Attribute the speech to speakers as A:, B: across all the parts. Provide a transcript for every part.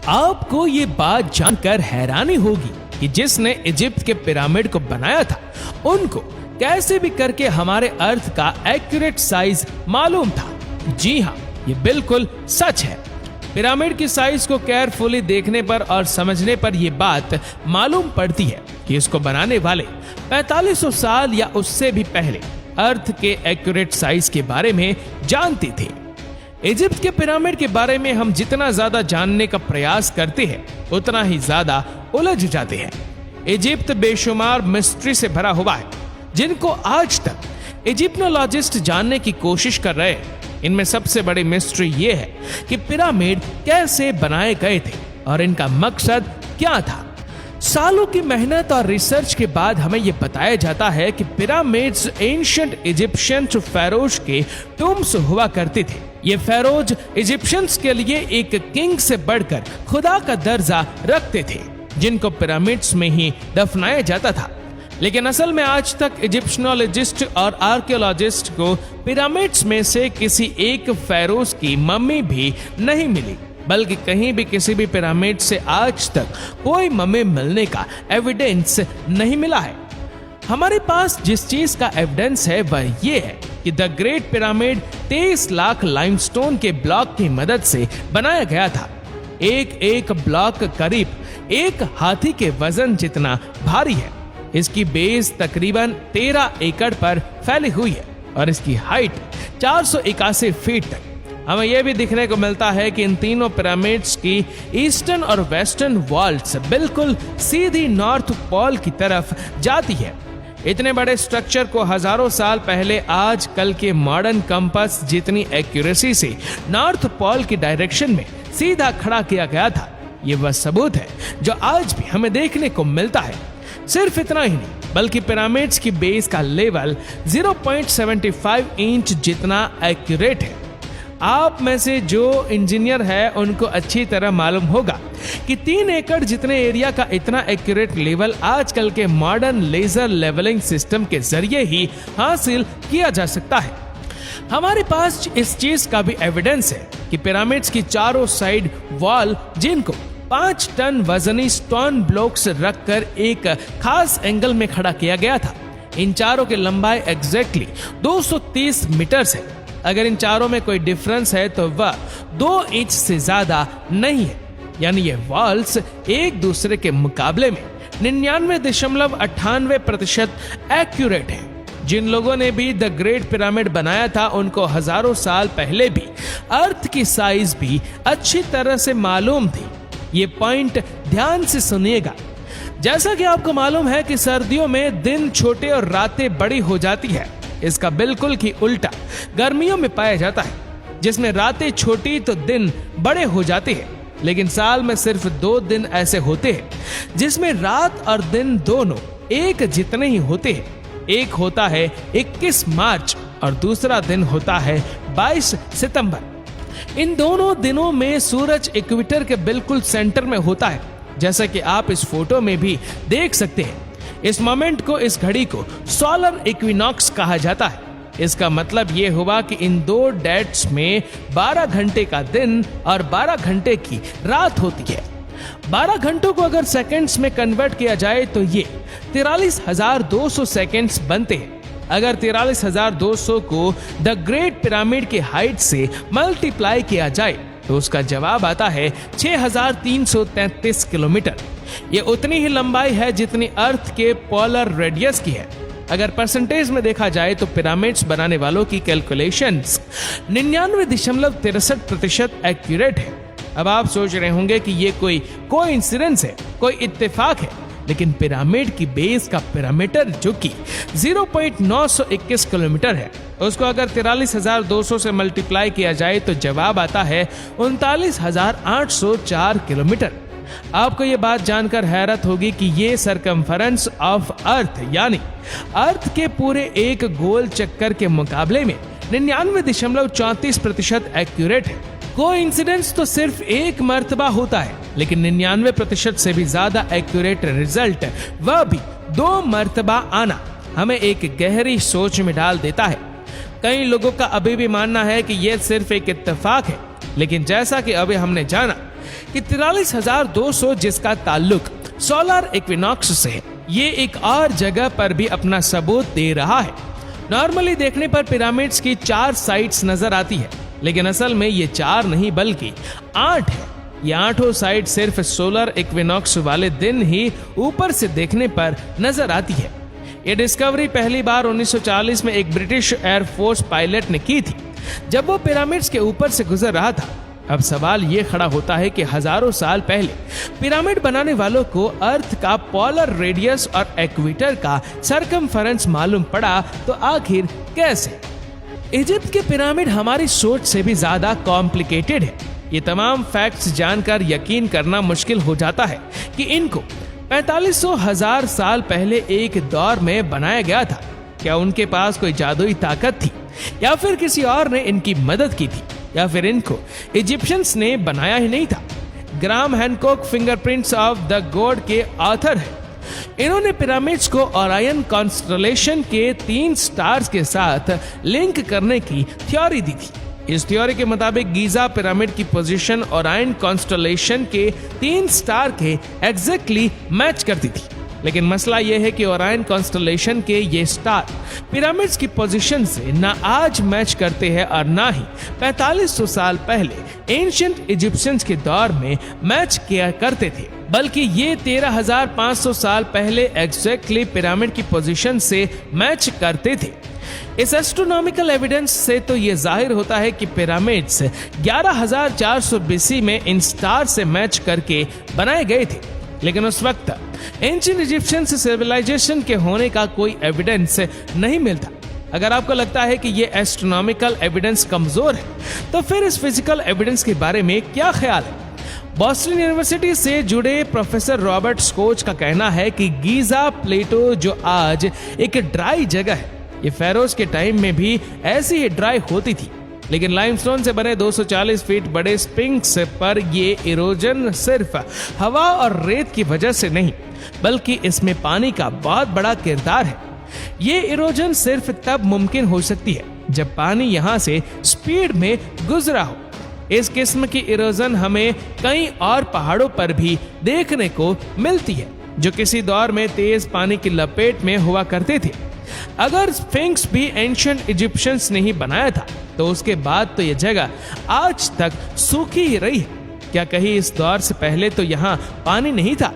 A: आपको ये बात जानकर हैरानी होगी कि जिसने इजिप्ट के पिरामिड को बनाया था उनको कैसे भी करके हमारे अर्थ का एक्यूरेट साइज मालूम था। जी हाँ, ये बिल्कुल सच है। पिरामिड की साइज को केयरफुली देखने पर और समझने पर यह बात मालूम पड़ती है कि इसको बनाने वाले 4500 साल या उससे भी पहले अर्थ के एक्यूरेट साइज के बारे में जानते थे। इजिप्ट के पिरामिड के बारे में हम जितना ज्यादा जानने का प्रयास करते हैं उतना ही ज्यादा उलझ जाते हैं। इजिप्ट बेशुमार मिस्ट्री से भरा हुआ है जिनको आज तक इजिप्टोलॉजिस्ट जानने की कोशिश कर रहे हैं। इनमें सबसे बड़ी मिस्ट्री ये है कि पिरामिड कैसे बनाए गए थे और इनका मकसद क्या था। सालों की मेहनत और रिसर्च के बाद हमें यह बताया जाता है कि पिरामिड्स एंशिएंट इजिप्शियन फेरोज के टूम्स हुआ करते थे। ये फेरोज इजिप्शियंस के लिए एक किंग से बढ़कर खुदा का दर्जा रखते थे जिनको पिरामिड्स में ही दफनाया जाता था। लेकिन असल में आज तक इजिप्शियनोलॉजिस्ट और आर्कियोलॉजिस्ट को पिरामिड्स में से किसी एक फेरोज की मम्मी भी नहीं मिली, बल्कि कहीं भी किसी भी पिरामिड से आज तक कोई मम्मी मिलने का एविडेंस नहीं मिला है। हमारे पास जिस चीज का एविडेंस है वह ये है कि the great pyramid 23 lakh limestone के ब्लॉक की मदद से बनाया गया था। एक ब्लॉक करीब एक हाथी के वजन जितना भारी है। इसकी बेस तकरीबन 13 एकड़ पर फैली हुई है और इसकी हाइट 481 फीट तक। हमें यह भी दिखने को मिलता है कि इन तीनों पिरामिड्स की ईस्टर्न और वेस्टर्न वॉल्स बिल्कुल सीधी नॉर्थ पोल की तरफ जाती है। इतने बड़े स्ट्रक्चर को हजारों साल पहले आज कल के मॉडर्न कंपास जितनी एक्यूरेसी से नॉर्थ पोल की डायरेक्शन में सीधा खड़ा किया गया था। ये वह सबूत है जो आज भी हमें देखने को मिलता है। सिर्फ इतना ही नहीं बल्कि पिरामिड्स की बेस का लेवल 0.75 इंच जितना एक्यूरेट है। आप में से जो इंजीनियर है उनको अच्छी तरह मालूम होगा कि 3 एकड़ जितने एरिया का इतना एक्यूरेट लेवल आजकल के मॉडर्न लेजर लेवलिंग सिस्टम के जरिए ही हासिल किया जा सकता है। हमारे पास इस चीज का भी एविडेंस है कि पिरामिड्स की चारों साइड वॉल जिनको 5 टन वजनी स्टोन ब्लॉक्स रखकर एक खास एंगल में खड़ा किया गया था। इन चारों की लंबाई एग्जैक्टली 230 मीटर है। अगर इन चारों में कोई डिफरेंस है तो वह 2 इंच से ज्यादा नहीं है। यानी ये वॉल्स एक दूसरे के मुकाबले में 99.98% एक्यूरेट है। जिन लोगों ने भी द ग्रेट पिरामिड बनाया था उनको हजारों साल पहले भी अर्थ की साइज भी अच्छी तरह से मालूम थी। ये पॉइंट ध्यान से सुनिएगा। जैसा कि आपको मालूम है कि सर्दियों में दिन छोटे और रातें बड़ी हो जाती है, इसका बिल्कुल ही उल्टा गर्मियों में पाया जाता है, जिसमें रातें छोटी तो दिन बड़े हो जाते हैं। लेकिन साल में सिर्फ 2 दिन ऐसे होते हैं जिसमें रात और दिन दोनों एक जितने ही होते हैं। एक होता है 21 मार्च और दूसरा दिन होता है 22 सितंबर। इन दोनों दिनों में सूरज इक्वेटर के बिल्कुल सेंटर में होता है, जैसा कि आप इस फोटो में भी देख सकते हैं। इस मोमेंट को, इस घड़ी को सोलर इक्विनॉक्स कहा जाता है। इसका मतलब यह हुआ कि इन 2 डेट्स में 12 घंटे का दिन और 12 घंटे की रात होती है। 12 घंटों को अगर सेकंड्स में कन्वर्ट किया जाए तो ये 43,200 सेकंड्स बनते हैं। अगर 43,200 को द ग्रेट पिरामिड की हाइट से मल्टीप्लाई किया जाए तो उसका जवाब आता है 6,333 किलोमीटर। ये उतनी ही लंबाई है जितनी अर्थ के पोलर रेडियस की है। अगर परसेंटेज में देखा जाए तो पिरामिड्स बनाने वालों की कैलकुलेशंस 99.63% एक्यूरेट है। अब आप सोच रहे होंगे कि ये कोई कोइंसिडेंस है, कोई इत्तेफाक है, लेकिन पिरामिड की बेस का पैरामीटर जो कि 0.921 किलोमीटर है, उसको अगर 43,200 से मल्टीप्लाई किया जाए तो जवाब आता है 39,804 किलोमीटर। आपको ये बात जानकर हैरत होगी कि ये सरकमफरेंस ऑफ अर्थ यानी अर्थ के पूरे एक गोल चक्कर के मुकाबले में 99.34% एक्यूरेट है। कोइंसिडेंस तो सिर्फ एक मर्तबा होता है, लेकिन 99% से भी ज्यादा एक्यूरेट रिजल्ट वह भी 2 मर्तबा आना हमें एक गहरी सोच में डाल देता है। कई लोगों का अभी भी मानना है कि यह सिर्फ एक इत्तेफाक है, लेकिन जैसा कि अभी हमने जाना कि 43,200 जिसका ताल्लुक सोलर इक्विनॉक्स से है, ये एक और जगह पर भी अपना सबूत दे रहा है। नॉर्मली देखने पर पिरामिड्स की 4 साइड्स नजर आती है, लेकिन असल में ये 4 नहीं बल्कि 8 है। ये 8 साइड सिर्फ सोलर इक्विनॉक्स वाले दिन ही ऊपर से देखने पर नजर आती है। ये डिस्कवरी पहली बार 1940 में एक ब्रिटिश एयरफोर्स पायलट ने की थी, जब वो पिरामिड्स के ऊपर से गुजर रहा था। अब सवाल ये खड़ा होता है कि हजारों साल पहले पिरामिड बनाने वालों को अर्थ का पोलर रेडियस और इक्वेटर का सरकमफेरेंस मालूम पड़ा, तो आखिर कैसे? इजिप्ट के पिरामिड हमारी सोच से भी ज्यादा कॉम्प्लिकेटेड है। ये तमाम फैक्ट्स जानकर यकीन करना मुश्किल हो जाता है कि इनको 4500 साल पहले एक दौर में बनाया गया था। क्या उनके पास कोई जादुई ताकत थी, या फिर किसी और ने इनकी मदद की थी, या फिर इनको इजिप्शियंस ने बनाया ही नहीं था? Graham Hancock fingerprints of the god के ऑथर है। इन्होंने पिरामिड्स को ओरायन कॉन्स्टलेशन के 3 स्टार्स के साथ लिंक करने की थ्योरी दी थी। इस थ्योरी के मुताबिक गीजा पिरामिड की पोजीशन ओरायन कॉन्स्टलेशन के 3 स्टार के एग्जैक्टली मैच करती थी। लेकिन मसला यह है कि ओरायन कॉन्स्टलेशन के ये स्टार पिरामिड्स की पोजीशन से ना आज मैच करते हैं और ना ही 4500 साल पहले एंशिएंट इजिप्शियंस के दौर में मैच किया करते थे, बल्कि ये 13,500 साल पहले एग्जैक्टली पिरामिड की पोजीशन से मैच करते थे। इस एस्ट्रोनॉमिकल एविडेंस से तो ये जाहिर होता है कि पिरामिड्स 11,400 BC में इन स्टार से मैच करके बनाए गए थे। लेकिन उस वक्त एंशिएंट इजिप्शियन सिविलाइजेशन के होने का कोई एविडेंस नहीं मिलता। अगर आपको लगता है कि ये एस्ट्रोनॉमिकल एविडेंस कमजोर है, तो फिर इस फिजिकल एविडेंस के बारे में क्या ख्याल है? बॉस्टन यूनिवर्सिटी से जुड़े प्रोफेसर रॉबर्ट स्कोच का कहना है कि गीजा प्लेटो जो आज एक ड्राई जगह है, ये फेरोज के टाइम में भी ऐसी ही ड्राई होती थी। लेकिन लाइमस्टोन से बने 240 फीट बड़े स्पिंक्स पर ये इरोजन सिर्फ हवा और रेत की वजह से नहीं, बल्कि इसमें पानी का बहुत बड़ा किरदार है। ये इरोजन सिर्फ तब मुमकिन हो सकती है जब पानी यहाँ से स्पीड में गुजरा हो। इस किस्म की इरोजन हमें कई और पहाड़ों पर भी देखने को मिलती है, जो किसी दौर में तेज पानी की लपेट में हुआ करते थे। अगर स्फिंक्स भी एंशिएंट इजिप्शियंस ने ही बनाया था, तो उसके बाद तो यह जगह आज तक सूखी ही रही है। क्या कहीं इस दौर से पहले तो यहाँ पानी नहीं था?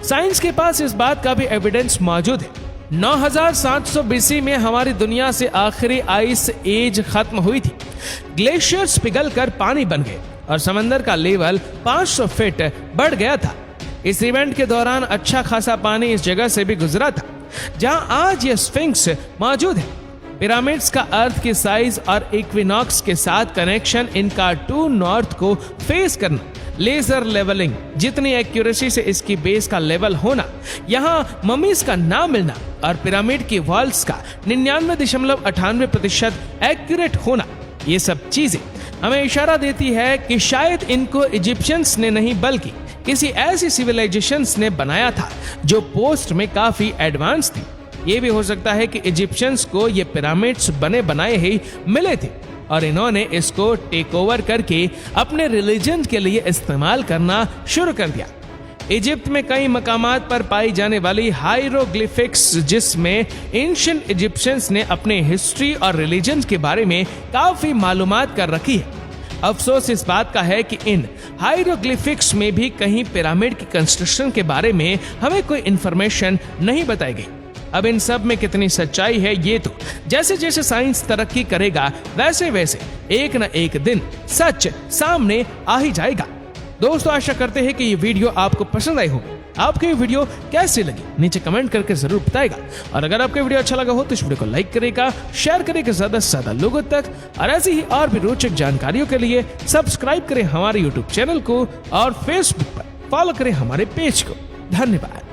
A: साइंस के पास इस बात का भी एविडेंस मौजूद है। 9,700 BC में हमारी दुनिया से आखिरी आइस एज खत्म हुई थी। ग्लेशियर्स पिघलकर पानी बन गए और समंदर का लेवल 500 फीट बढ़ गया था। इस इवेंट के दौरान अच्छा खासा पानी इस जगह से भी गुजरा था जहां आज ये स्फिंक्स मौजूद है। पिरामिड्स का अर्थ की साइज और इक्विनॉक्स के साथ कनेक्शन, इनका टू नॉर्थ को फेस करना, लेजर लेवलिंग, जितनी एक्यूरेसी से इसकी बेस का लेवल होना, यहाँ ममीज का ना मिलना और पिरामिड की वॉल्स का 99.98% एक्यूरेट होना, ये सब चीजें हमें इशारा देती है कि शायद इनको इजिप्शियंस ने नहीं बल्कि किसी ऐसी सिविलाइजेशंस ने बनाया था जो पोस्ट में काफी एडवांस थी। ये भी हो सकता है कि इजिप्शियंस को ये पिरामिड्स बने बनाए ही मिले थे और इन्होंने इसको टेक ओवर करके अपने रिलीजन के लिए इस्तेमाल करना शुरू कर दिया। इजिप्ट में कई मकामात पर पाई जाने वाली हायरोग्लिफिक्स, जिसमें एंशिएंट इजिप्शियंस ने अपने हिस्ट्री और रिलीजन के बारे में काफी मालूमात कर रखी है। अफसोस इस बात का है कि इन हायरोग्लिफिक्स में भी कहीं पिरामिड की कंस्ट्रक्शन के बारे में हमें कोई इंफॉर्मेशन नहीं बताई गई। अब इन सब में कितनी सच्चाई है, ये तो जैसे जैसे साइंस तरक्की करेगा वैसे वैसे एक न एक दिन सच सामने आ ही जाएगा। दोस्तों, आशा करते हैं कि ये वीडियो आपको पसंद आई होगी। आपको ये वीडियो कैसी लगी नीचे कमेंट करके जरूर बताएगा, और अगर आपको वीडियो अच्छा लगा हो तो इस वीडियो को लाइक करेगा, शेयर करेगा ज्यादा से ज्यादा लोगों तक, और ऐसी ही और भी रोचक जानकारियों के लिए सब्सक्राइब करें हमारे यूट्यूब चैनल को और फेसबुक पर फॉलो करें हमारे पेज को। धन्यवाद।